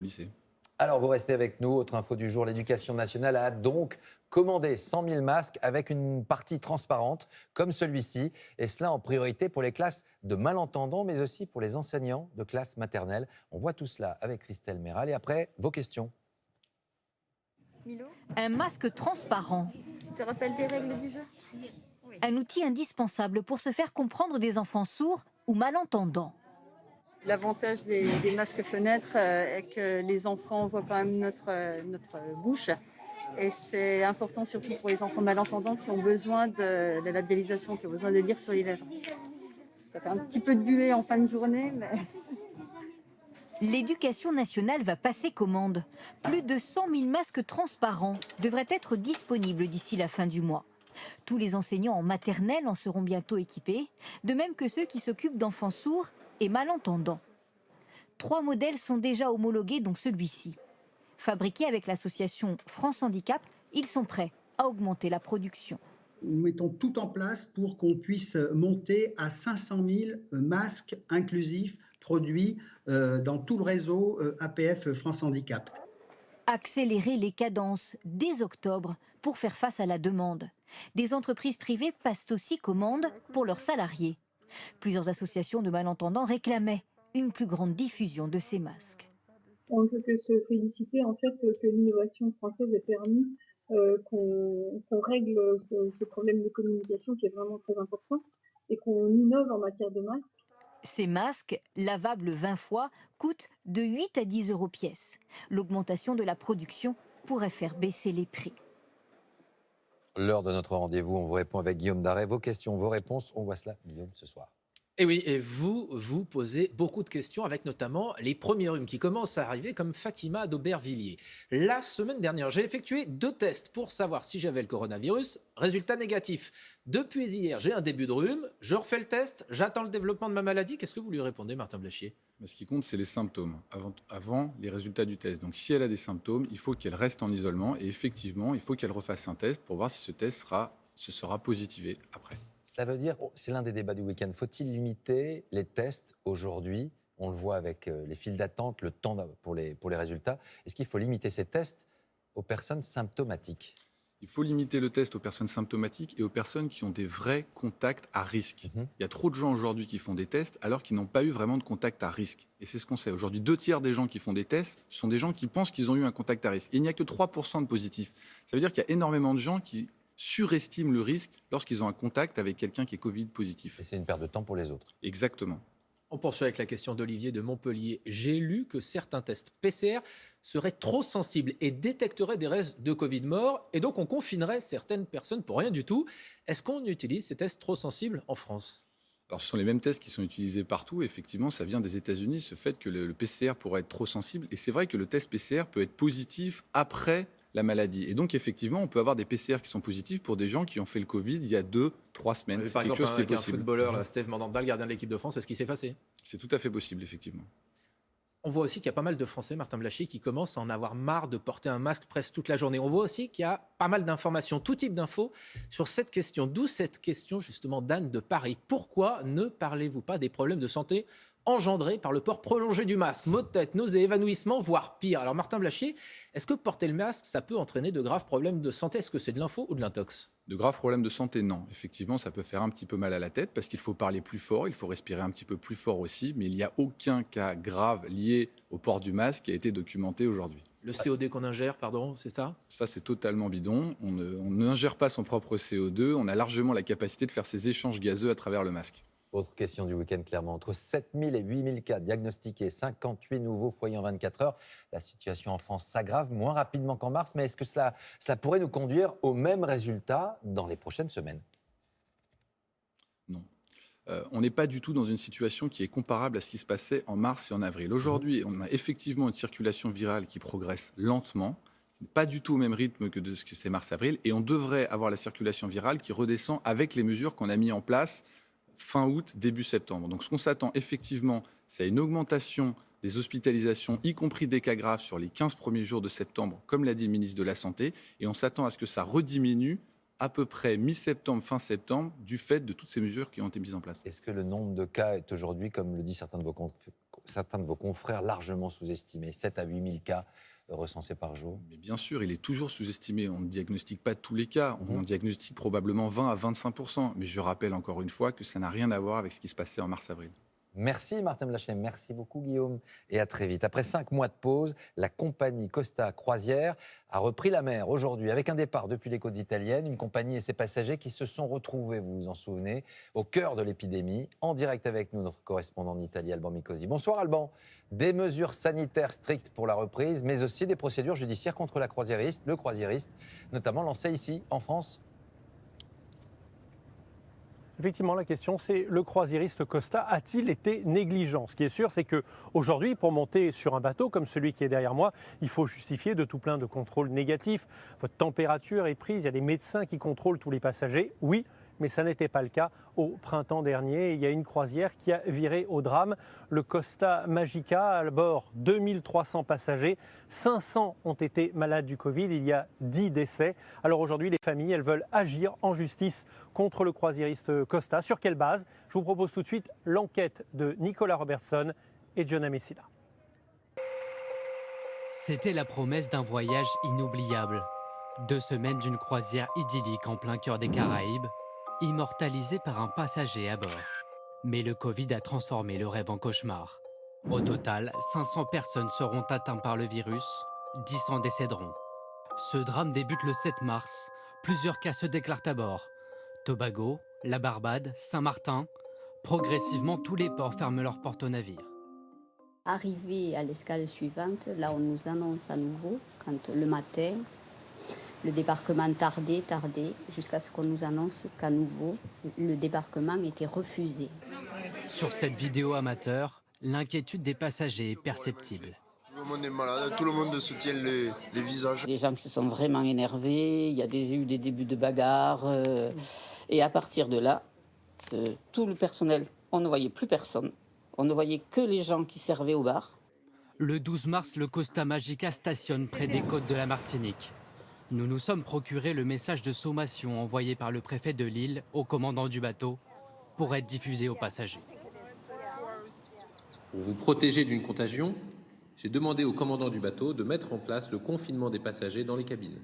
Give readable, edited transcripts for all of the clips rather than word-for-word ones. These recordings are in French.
lycée. Alors, vous restez avec nous. Autre info du jour, l'éducation nationale a donc commandé 100 000 masques avec une partie transparente, comme celui-ci. Et cela en priorité pour les classes de malentendants, mais aussi pour les enseignants de classe maternelle. On voit tout cela avec Christelle Méral. Et après, vos questions. Un masque transparent. Tu te rappelles des règles du jeu? Un outil indispensable pour se faire comprendre des enfants sourds ou malentendants. L'avantage des masques fenêtres est que les enfants voient quand même notre bouche. Et c'est important surtout pour les enfants malentendants qui ont besoin de la labellisation, qui ont besoin de lire sur les lèvres. Ça fait un petit peu de buée en fin de journée, mais... L'éducation nationale va passer commande. Plus de 100 000 masques transparents devraient être disponibles d'ici la fin du mois. Tous les enseignants en maternelle en seront bientôt équipés, de même que ceux qui s'occupent d'enfants sourds et malentendants. 3 modèles sont déjà homologués, dont celui-ci. Fabriqués avec l'association France Handicap, ils sont prêts à augmenter la production. Nous mettons tout en place pour qu'on puisse monter à 500 000 masques inclusifs produits dans tout le réseau APF France Handicap. Accélérer les cadences dès octobre pour faire face à la demande. Des entreprises privées passent aussi commande pour leurs salariés. Plusieurs associations de malentendants réclamaient une plus grande diffusion de ces masques. On ne peut que se féliciter en fait que l'innovation française ait permis qu'on règle ce problème de communication qui est vraiment très important et qu'on innove en matière de masques. Ces masques, lavables 20 fois, coûtent de 8 à 10 euros pièce. L'augmentation de la production pourrait faire baisser les prix. L'heure de notre rendez-vous, on vous répond avec Guillaume Darey. Vos questions, vos réponses, on voit cela, Guillaume, ce soir. Et oui, et vous posez beaucoup de questions avec notamment les premiers rhumes qui commencent à arriver comme Fatima d'Aubervilliers. La semaine dernière, j'ai effectué 2 tests pour savoir si j'avais le coronavirus. Résultat négatif. Depuis hier, j'ai un début de rhume. Je refais le test. J'attends le développement de ma maladie. Qu'est-ce que vous lui répondez, Martin Blachier ? Mais ce qui compte, c'est les symptômes, avant les résultats du test. Donc si elle a des symptômes, il faut qu'elle reste en isolement et effectivement, il faut qu'elle refasse un test pour voir si ce test sera positivé après. Cela veut dire, c'est l'un des débats du week-end, faut-il limiter les tests aujourd'hui ? On le voit avec les files d'attente, le temps pour les résultats. Est-ce qu'il faut limiter ces tests aux personnes symptomatiques ? Il faut limiter le test aux personnes symptomatiques et aux personnes qui ont des vrais contacts à risque. Il y a trop de gens aujourd'hui qui font des tests alors qu'ils n'ont pas eu vraiment de contact à risque. Et c'est ce qu'on sait. Aujourd'hui, 2/3 des gens qui font des tests sont des gens qui pensent qu'ils ont eu un contact à risque. Et il n'y a que 3% de positifs. Ça veut dire qu'il y a énormément de gens qui surestiment le risque lorsqu'ils ont un contact avec quelqu'un qui est Covid positif. Et c'est une perte de temps pour les autres. Exactement. On poursuit avec la question d'Olivier de Montpellier. J'ai lu que certains tests PCR seraient trop sensibles et détecteraient des restes de Covid morts et donc on confinerait certaines personnes pour rien du tout. Est-ce qu'on utilise ces tests trop sensibles en France ? Alors, ce sont les mêmes tests qui sont utilisés partout. Effectivement, ça vient des États-Unis, ce fait que le PCR pourrait être trop sensible. Et c'est vrai que le test PCR peut être positif après la maladie. Et donc, effectivement, on peut avoir des PCR qui sont positifs pour des gens qui ont fait le Covid il y a 2-3 semaines. Par exemple, avec un footballeur, là, Steve Mandanda, le gardien de l'équipe de France, c'est ce qui s'est passé ? C'est tout à fait possible, effectivement. On voit aussi qu'il y a pas mal de Français, Martin Blachier, qui commencent à en avoir marre de porter un masque presque toute la journée. On voit aussi qu'il y a pas mal d'informations, tout type d'infos sur cette question. D'où cette question justement d'Anne de Paris. Pourquoi ne parlez-vous pas des problèmes de santé engendrés par le port prolongé du masque ? Maux de tête, nausées, évanouissements, voire pire. Alors Martin Blachier, est-ce que porter le masque, ça peut entraîner de graves problèmes de santé ? Est-ce que c'est de l'info ou de l'intox ? De graves problèmes de santé, non. Effectivement, ça peut faire un petit peu mal à la tête parce qu'il faut parler plus fort, il faut respirer un petit peu plus fort aussi, mais il n'y a aucun cas grave lié au port du masque qui a été documenté aujourd'hui. Le CO2 qu'on ingère, pardon, c'est ça ? Ça, c'est totalement bidon. On n'ingère pas son propre CO2. On a largement la capacité de faire ces échanges gazeux à travers le masque. Autre question du week-end, clairement. Entre 7 000 et 8 000 cas diagnostiqués, 58 nouveaux foyers en 24 heures. La situation en France s'aggrave moins rapidement qu'en mars, mais est-ce que cela pourrait nous conduire au même résultat dans les prochaines semaines ? Non. On n'est pas du tout dans une situation qui est comparable à ce qui se passait en mars et en avril. Aujourd'hui, on a effectivement une circulation virale qui progresse lentement, pas du tout au même rythme que de ce que c'est mars-avril, et on devrait avoir la circulation virale qui redescend avec les mesures qu'on a mises en place fin août, début septembre. Donc ce qu'on s'attend effectivement, c'est à une augmentation des hospitalisations, y compris des cas graves, sur les 15 premiers jours de septembre, comme l'a dit le ministre de la Santé, et on s'attend à ce que ça rediminue à peu près mi-septembre, fin septembre, du fait de toutes ces mesures qui ont été mises en place. Est-ce que le nombre de cas est aujourd'hui, comme le disent certains de vos certains de vos confrères largement sous-estimé, 7 à 8 000 cas recensés par jour. Mais bien sûr, il est toujours sous-estimé. On ne diagnostique pas tous les cas. On en diagnostique probablement 20 à 25%. Mais je rappelle encore une fois que ça n'a rien à voir avec ce qui se passait en mars-avril. Merci Martin Blachier, merci beaucoup Guillaume et à très vite. Après 5 mois de pause, la compagnie Costa Croisière a repris la mer aujourd'hui avec un départ depuis les côtes italiennes, une compagnie et ses passagers qui se sont retrouvés, vous vous en souvenez, au cœur de l'épidémie. En direct avec nous, notre correspondant en Italie, Alban Micosi. Bonsoir Alban. Des mesures sanitaires strictes pour la reprise, mais aussi des procédures judiciaires contre le croisiériste, notamment lancées ici en France. Effectivement, la question, c'est le croisiériste Costa a-t-il été négligent? Ce qui est sûr, c'est qu'aujourd'hui, pour monter sur un bateau comme celui qui est derrière moi, il faut justifier de tout plein de contrôles négatifs. Votre température est prise, il y a des médecins qui contrôlent tous les passagers. Oui, mais ça n'était pas le cas au printemps dernier. Il y a une croisière qui a viré au drame. Le Costa Magica, à bord 2300 passagers, 500 ont été malades du Covid, il y a 10 décès. Alors aujourd'hui, les familles, elles veulent agir en justice contre le croisiériste Costa. Sur quelle base? Je vous propose tout de suite l'enquête de Nicolas Robertson et Gianna Messina. C'était la promesse d'un voyage inoubliable. 2 semaines d'une croisière idyllique en plein cœur des Caraïbes, immortalisé par un passager à bord. Mais le Covid a transformé le rêve en cauchemar. Au total, 500 personnes seront atteintes par le virus, 10 en décéderont. Ce drame débute le 7 mars. Plusieurs cas se déclarent à bord. Tobago, la Barbade, Saint-Martin. Progressivement, tous les ports ferment leurs portes aux navires. Arrivé à l'escale suivante, là on nous annonce à nouveau, quand le matin, le débarquement tardait, jusqu'à ce qu'on nous annonce qu'à nouveau, le débarquement était refusé. Sur cette vidéo amateur, l'inquiétude des passagers est perceptible. Tout le monde est malade, tout le monde se tient les visages. Des gens qui se sont vraiment énervés, il y a eu des débuts de bagarres. Et à partir de là, tout le personnel, on ne voyait plus personne. On ne voyait que les gens qui servaient au bar. Le 12 mars, le Costa Magica stationne près des côtes de la Martinique. Nous nous sommes procuré le message de sommation envoyé par le préfet de l'île au commandant du bateau pour être diffusé aux passagers. Pour vous protéger d'une contagion, j'ai demandé au commandant du bateau de mettre en place le confinement des passagers dans les cabines.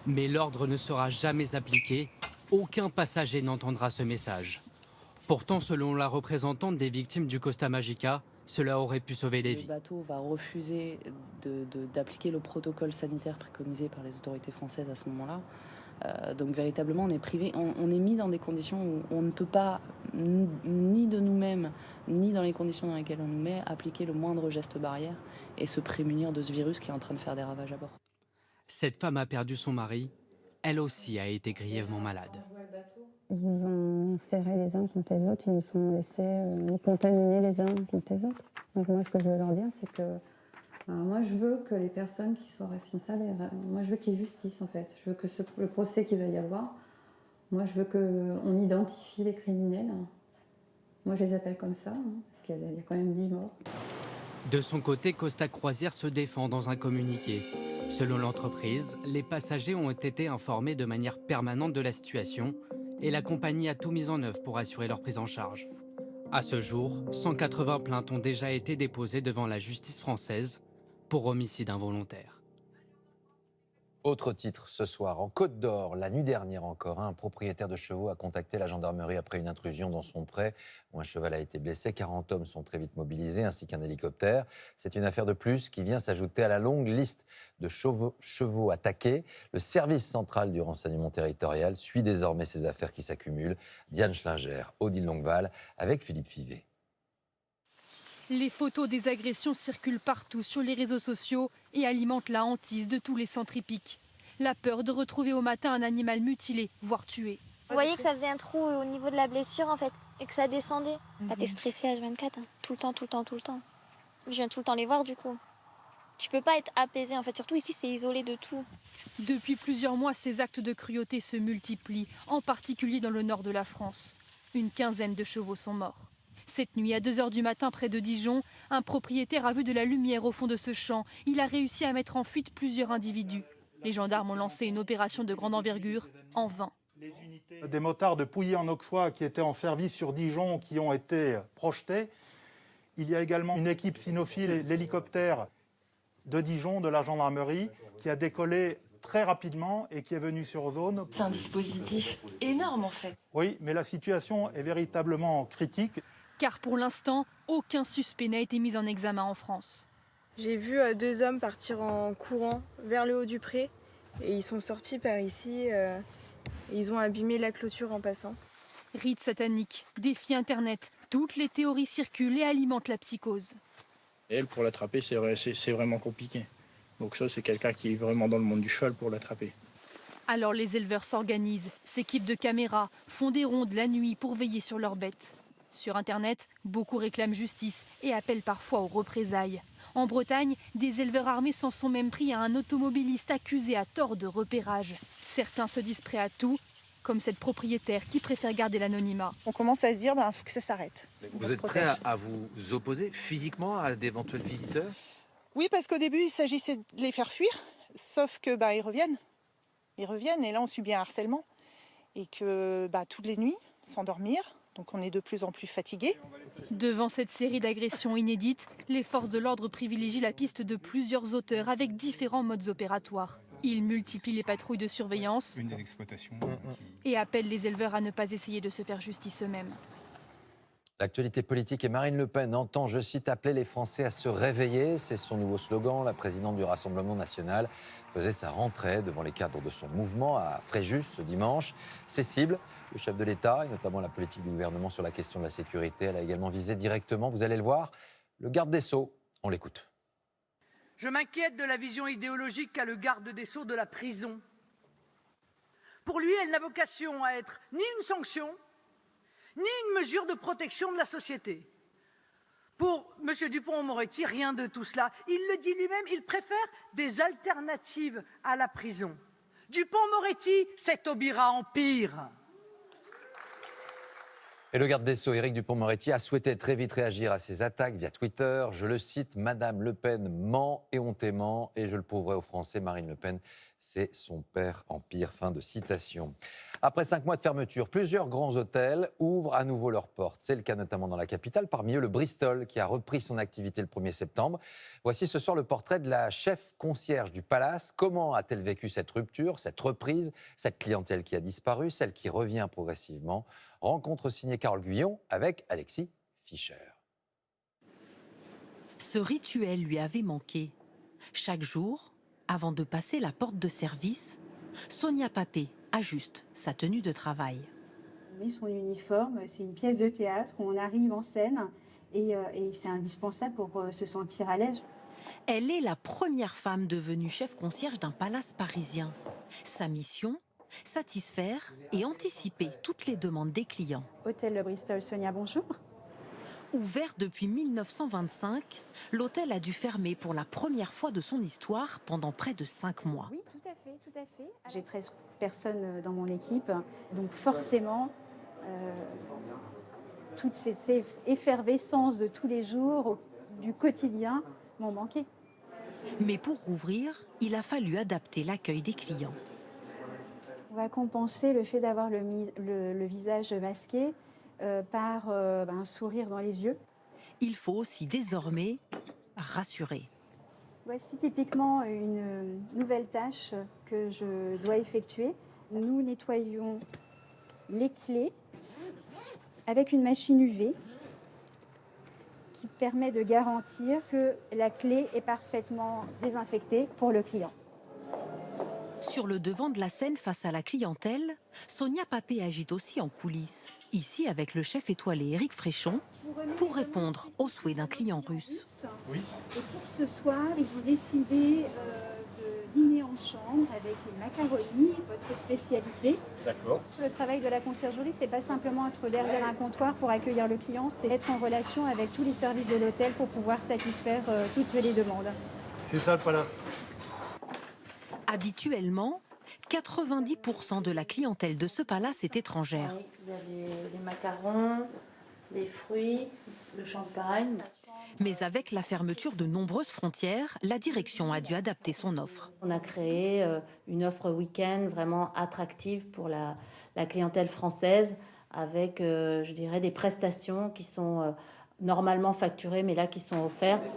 Mais l'ordre ne sera jamais appliqué. Aucun passager n'entendra ce message. Pourtant, selon la représentante des victimes du Costa Magica, cela aurait pu sauver des vies. Le bateau va refuser d'appliquer le protocole sanitaire préconisé par les autorités françaises à ce moment-là. Donc véritablement, on est privé, on est mis dans des conditions où on ne peut pas, ni de nous-mêmes, ni dans les conditions dans lesquelles on nous met, appliquer le moindre geste barrière et se prémunir de ce virus qui est en train de faire des ravages à bord. Cette femme a perdu son mari. Elle aussi a été grièvement malade. Ils nous ont serrés les uns contre les autres, ils nous sont laissés nous contaminer les uns contre les autres. Donc moi, ce que je veux leur dire, c'est que moi, je veux que les personnes qui soient responsables, moi, je veux qu'il y ait justice, en fait. Je veux que le procès qu'il va y avoir, moi, je veux qu'on identifie les criminels. Moi, je les appelle comme ça, parce qu'il y a quand même 10 morts. De son côté, Costa Croisière se défend dans un communiqué. Selon l'entreprise, les passagers ont été informés de manière permanente de la situation et la compagnie a tout mis en œuvre pour assurer leur prise en charge. À ce jour, 180 plaintes ont déjà été déposées devant la justice française pour homicide involontaire. Autre titre ce soir, en Côte d'Or, la nuit dernière encore, un propriétaire de chevaux a contacté la gendarmerie après une intrusion dans son pré où un cheval a été blessé. 40 hommes sont très vite mobilisés ainsi qu'un hélicoptère. C'est une affaire de plus qui vient s'ajouter à la longue liste de chevaux attaqués. Le service central du renseignement territorial suit désormais ces affaires qui s'accumulent. Diane Schlinger, Odile Longueval avec Philippe Fivet. Les photos des agressions circulent partout sur les réseaux sociaux et alimentent la hantise de tous les centres hippiques. La peur de retrouver au matin un animal mutilé, voire tué. Vous voyez que ça faisait un trou au niveau de la blessure en fait, et que ça descendait. T'es stressé H24, tout le temps. Je viens tout le temps les voir du coup. Tu peux pas être apaisé en fait, surtout ici c'est isolé de tout. Depuis plusieurs mois, ces actes de cruauté se multiplient, en particulier dans le nord de la France. Une quinzaine de chevaux sont morts. Cette nuit, à 2h du matin, près de Dijon, un propriétaire a vu de la lumière au fond de ce champ. Il a réussi à mettre en fuite plusieurs individus. Les gendarmes ont lancé une opération de grande envergure, en vain. Des motards de Pouilly en Auxois qui étaient en service sur Dijon, qui ont été projetés. Il y a également une équipe cynophile, l'hélicoptère de Dijon, de la gendarmerie, qui a décollé très rapidement et qui est venu sur zone. C'est un dispositif énorme en fait. Oui, mais la situation est véritablement critique. Car pour l'instant, aucun suspect n'a été mis en examen en France. J'ai vu 2 hommes partir en courant vers le haut du pré et ils sont sortis par ici et ils ont abîmé la clôture en passant. Rite satanique, défi Internet, toutes les théories circulent et alimentent la psychose. Elle, pour l'attraper, c'est vraiment compliqué. Donc ça, c'est quelqu'un qui est vraiment dans le monde du cheval pour l'attraper. Alors les éleveurs s'organisent, s'équipent de caméras, font des rondes la nuit pour veiller sur leurs bêtes. Sur Internet, beaucoup réclament justice et appellent parfois aux représailles. En Bretagne, des éleveurs armés s'en sont même pris à un automobiliste accusé à tort de repérage. Certains se disent prêts à tout, comme cette propriétaire qui préfère garder l'anonymat. On commence à se dire, faut que ça s'arrête. Vous êtes prêt à vous opposer physiquement à d'éventuels visiteurs? Oui, parce qu'au début, il s'agissait de les faire fuir, sauf que ils reviennent. Ils reviennent et là, on subit un harcèlement. Et que toutes les nuits, sans dormir, donc on est de plus en plus fatigués. Devant cette série d'agressions inédites, les forces de l'ordre privilégient la piste de plusieurs auteurs avec différents modes opératoires. Ils multiplient les patrouilles de surveillance et appellent les éleveurs à ne pas essayer de se faire justice eux-mêmes. L'actualité politique et Marine Le Pen entend, je cite, appeler les Français à se réveiller. C'est son nouveau slogan. La présidente du Rassemblement national faisait sa rentrée devant les cadres de son mouvement à Fréjus ce dimanche. Ses cibles, le chef de l'État et notamment la politique du gouvernement sur la question de la sécurité. Elle a également visé directement, vous allez le voir, le garde des Sceaux. On l'écoute. Je m'inquiète de la vision idéologique qu'a le garde des Sceaux de la prison. Pour lui, elle n'a vocation à être ni une sanction, ni une mesure de protection de la société. Pour M. Dupond-Moretti, rien de tout cela. Il le dit lui-même, il préfère des alternatives à la prison. Dupond-Moretti, c'est Taubira en pire. Et le garde des Sceaux, Éric Dupond-Moretti, a souhaité très vite réagir à ces attaques via Twitter. Je le cite, « Madame Le Pen ment éhontément et je le prouverai aux Français, Marine Le Pen, c'est son père en pire ». Fin de citation. Après 5 mois de fermeture, plusieurs grands hôtels ouvrent à nouveau leurs portes. C'est le cas notamment dans la capitale, parmi eux le Bristol, qui a repris son activité le 1er septembre. Voici ce soir le portrait de la chef concierge du Palace. Comment a-t-elle vécu cette rupture, cette reprise, cette clientèle qui a disparu, celle qui revient progressivement? Rencontre signée Carole Guyon avec Alexis Fischer. Ce rituel lui avait manqué. Chaque jour, avant de passer la porte de service, Sonia Papé ajuste sa tenue de travail. On met son uniforme, c'est une pièce de théâtre où on arrive en scène et c'est indispensable pour se sentir à l'aise. Elle est la première femme devenue chef concierge d'un palace parisien. Sa mission, satisfaire et anticiper toutes les demandes des clients. Hôtel Le Bristol, Sonia, bonjour. Ouvert depuis 1925, l'hôtel a dû fermer pour la première fois de son histoire pendant près de 5 mois. Oui, tout à fait, tout à fait. J'ai 13 personnes dans mon équipe, donc forcément, toutes ces effervescences de tous les jours, du quotidien, m'ont manqué. Mais pour rouvrir, il a fallu adapter l'accueil des clients. On va compenser le fait d'avoir le visage masqué par un sourire dans les yeux. Il faut aussi désormais rassurer. Voici typiquement une nouvelle tâche que je dois effectuer. Nous nettoyons les clés avec une machine UV qui permet de garantir que la clé est parfaitement désinfectée pour le client. Sur le devant de la scène face à la clientèle, Sonia Papé agite aussi en coulisses. Ici avec le chef étoilé Éric Fréchon pour répondre aux souhaits d'un client russe. Oui. Et pour ce soir, ils ont décidé de dîner en chambre avec les macaronis, votre spécialité. D'accord. Le travail de la conciergerie, c'est pas simplement être derrière un comptoir pour accueillir le client, c'est être en relation avec tous les services de l'hôtel pour pouvoir satisfaire toutes les demandes. C'est ça le palace. Habituellement, 90% de la clientèle de ce palace est étrangère. Il y a les macarons, les fruits, le champagne. Mais avec la fermeture de nombreuses frontières, la direction a dû adapter son offre. On a créé une offre week-end vraiment attractive pour la clientèle française avec, je dirais, des prestations qui sont normalement facturées, mais là qui sont offertes.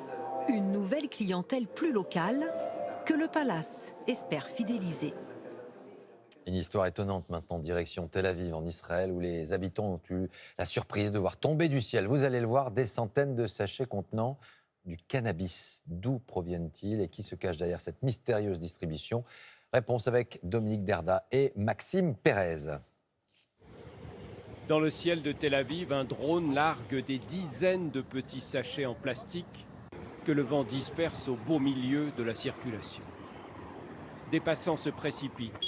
Une nouvelle clientèle plus locale que le Palace espère fidéliser. Une histoire étonnante maintenant, direction Tel Aviv en Israël, où les habitants ont eu la surprise de voir tomber du ciel, vous allez le voir, des centaines de sachets contenant du cannabis. D'où proviennent-ils et qui se cache derrière cette mystérieuse distribution? Réponse avec Dominique Derda et Maxime Pérez. Dans le ciel de Tel Aviv, un drone largue des dizaines de petits sachets en plastique que le vent disperse au beau milieu de la circulation. Des passants se précipitent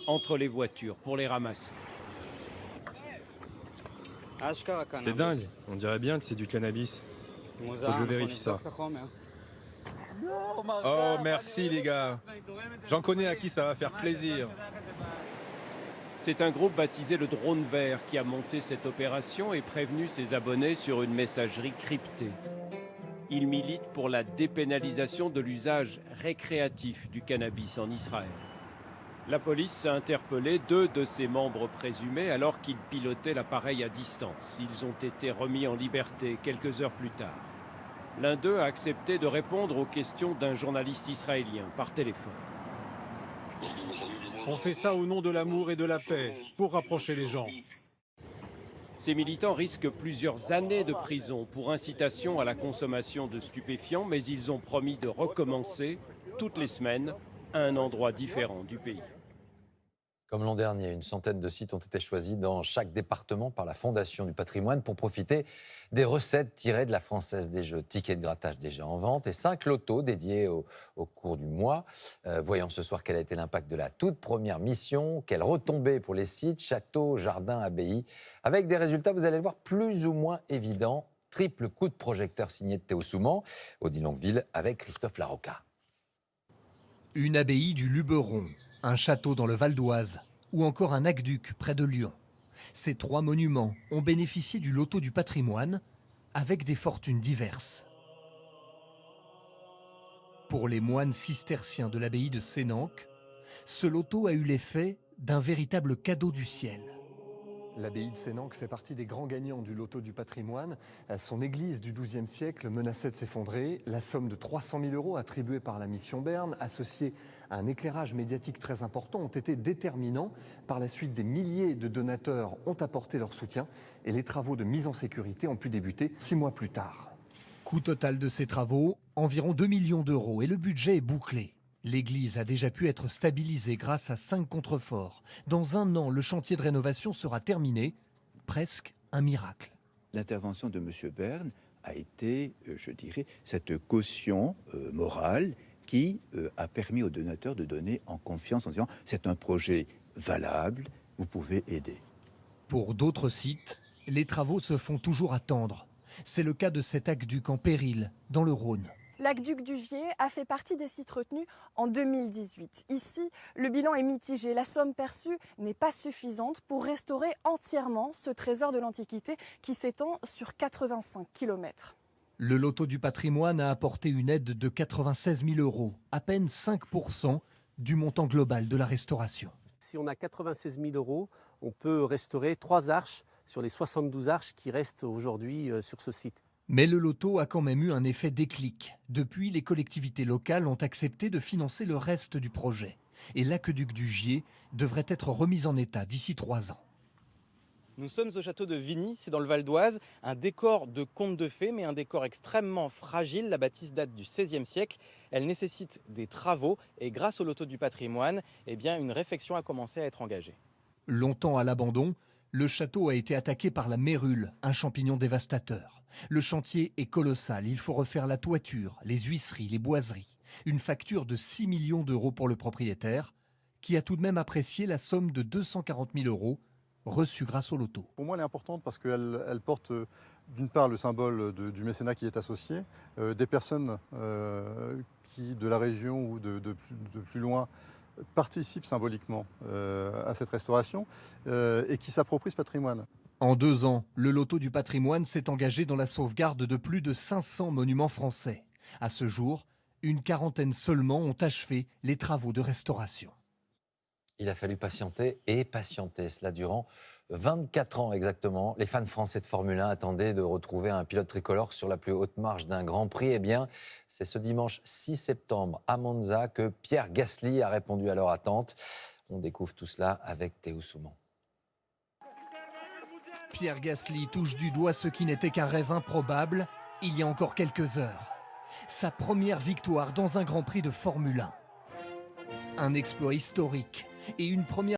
entre les voitures pour les ramasser. C'est dingue, on dirait bien que c'est du cannabis. Faut que je vérifie ça. Oh merci les gars, j'en connais à qui ça va faire plaisir. C'est un groupe baptisé le Drone Vert qui a monté cette opération et prévenu ses abonnés sur une messagerie cryptée. Il milite pour la dépénalisation de l'usage récréatif du cannabis en Israël. La police a interpellé 2 de ses membres présumés alors qu'ils pilotaient l'appareil à distance. Ils ont été remis en liberté quelques heures plus tard. L'un d'eux a accepté de répondre aux questions d'un journaliste israélien par téléphone. On fait ça au nom de l'amour et de la paix, pour rapprocher les gens. Ces militants risquent plusieurs années de prison pour incitation à la consommation de stupéfiants, mais ils ont promis de recommencer toutes les semaines à un endroit différent du pays. Comme l'an dernier, une centaine de sites ont été choisis dans chaque département par la Fondation du patrimoine pour profiter des recettes tirées de la Française des Jeux. Tickets de grattage déjà en vente et 5 lotos dédiés au cours du mois. Voyons ce soir quel a été l'impact de la toute première mission, quelle retombée pour les sites, châteaux, jardins, abbayes, avec des résultats, vous allez le voir, plus ou moins évidents. Triple coup de projecteur signé de Théo Souman, Odile Longueville avec Christophe Larocca. Une abbaye du Luberon, un château dans le Val d'Oise ou encore un aqueduc près de Lyon. Ces 3 monuments ont bénéficié du loto du patrimoine avec des fortunes diverses. Pour les moines cisterciens de l'abbaye de Sénanque, ce loto a eu l'effet d'un véritable cadeau du ciel. L'abbaye de Sénanque fait partie des grands gagnants du loto du patrimoine. Son église du XIIe siècle menaçait de s'effondrer. La somme de 300 000 € attribuée par la mission Berne, associée à un éclairage médiatique très important, ont été déterminants. Par la suite, des milliers de donateurs ont apporté leur soutien et les travaux de mise en sécurité ont pu débuter 6 mois plus tard. Coût total de ces travaux, environ 2 millions d'euros et le budget est bouclé. L'église a déjà pu être stabilisée grâce à 5 contreforts. Dans 1 an, le chantier de rénovation sera terminé. Presque un miracle. L'intervention de M. Berne a été, je dirais, cette caution morale qui a permis aux donateurs de donner en confiance en disant « c'est un projet valable, vous pouvez aider ». Pour d'autres sites, les travaux se font toujours attendre. C'est le cas de cet aqueduc en péril, dans le Rhône. L'aqueduc du Gier a fait partie des sites retenus en 2018. Ici, le bilan est mitigé. La somme perçue n'est pas suffisante pour restaurer entièrement ce trésor de l'Antiquité qui s'étend sur 85 km. Le loto du patrimoine a apporté une aide de 96 000 €, à peine 5% du montant global de la restauration. Si on a 96 000 €, on peut restaurer 3 arches sur les 72 arches qui restent aujourd'hui sur ce site. Mais le loto a quand même eu un effet déclic. Depuis, les collectivités locales ont accepté de financer le reste du projet. Et l'aqueduc du Gier devrait être remis en état d'ici 3 ans. Nous sommes au château de Vigny, c'est dans le Val d'Oise, un décor de conte de fées, mais un décor extrêmement fragile. La bâtisse date du XVIe siècle, elle nécessite des travaux et grâce au loto du patrimoine, une réfection a commencé à être engagée. Longtemps à l'abandon, le château a été attaqué par la mérule, un champignon dévastateur. Le chantier est colossal, il faut refaire la toiture, les huisseries, les boiseries. Une facture de 6 millions d'euros pour le propriétaire, qui a tout de même apprécié la somme de 240 000 € reçue grâce au loto. Pour moi, elle est importante parce qu'elle porte d'une part le symbole du mécénat qui est associé, des personnes qui, de la région ou de plus loin, participent symboliquement à cette restauration et qui s'approprient ce patrimoine. En 2 ans, le loto du patrimoine s'est engagé dans la sauvegarde de plus de 500 monuments français. À ce jour, une quarantaine seulement ont achevé les travaux de restauration. Il a fallu patienter et patienter, cela durant 24 ans exactement. Les fans français de Formule 1 attendaient de retrouver un pilote tricolore sur la plus haute marche d'un Grand Prix. Eh bien, c'est ce dimanche 6 septembre à Monza que Pierre Gasly a répondu à leur attente. On découvre tout cela avec Théo Souman. Pierre Gasly touche du doigt ce qui n'était qu'un rêve improbable il y a encore quelques heures. Sa première victoire dans un Grand Prix de Formule 1. Un exploit historique et une première